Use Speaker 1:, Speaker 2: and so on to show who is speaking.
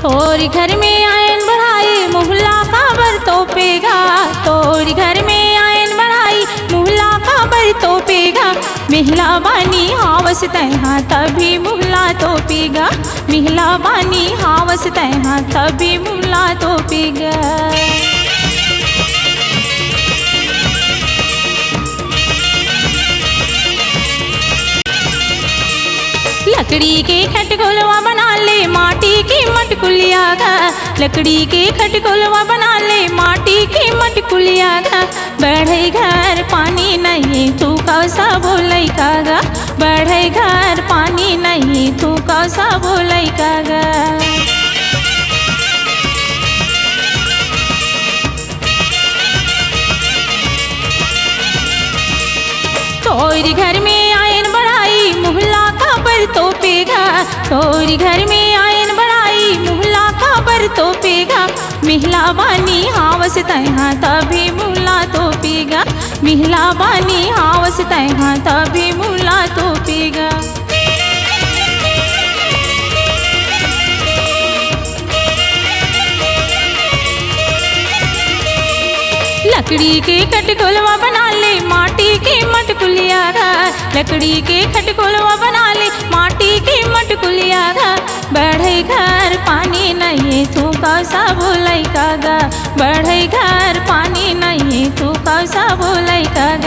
Speaker 1: तोरी घर में आयन बढ़ाई मुहल्ला का बर तोपेगा, तोरी घर में आयन बढ़ाई मुहल्ला का बर तोपेगा। महिला बानी हावस तैहा तभी मुहल्ला तोपेगा, महिला बानी हावस तैहा तभी मुहल्ला तोपेगा। लकड़ी के खटकोलवा बना ले माटी की मटकुलिया गा, लकड़ी के खटकोलवा बना ले माटी की मटकुलिया गा। बढ़े घर पानी नहीं तू कौसा बोलै कागा, बढ़े घर पानी नहीं तू कौसा बोलै कागा। तोरी घर में आयन बढ़ाई मुहल्ला का बर तोपेगा, तोरी घर में आयन बढ़ाई मुहल्ला का बर तोपेगा। महिला बानी हावस तैहा तभी मुहल्ला तोपेगा, महिला बानी हावस तैहा तभी मुहल्ला तोपेगा। लकड़ी के खटकोलवा बना ले माटी की मटकुलिया गा, लकड़ी के खटकोलवा बना ले माटी की मटकुलिया गा। बढ़े घर पानी नहीं तू कौसा बोलै कागा, बढ़े घर पानी नहीं तू कौसा बोलै कागा।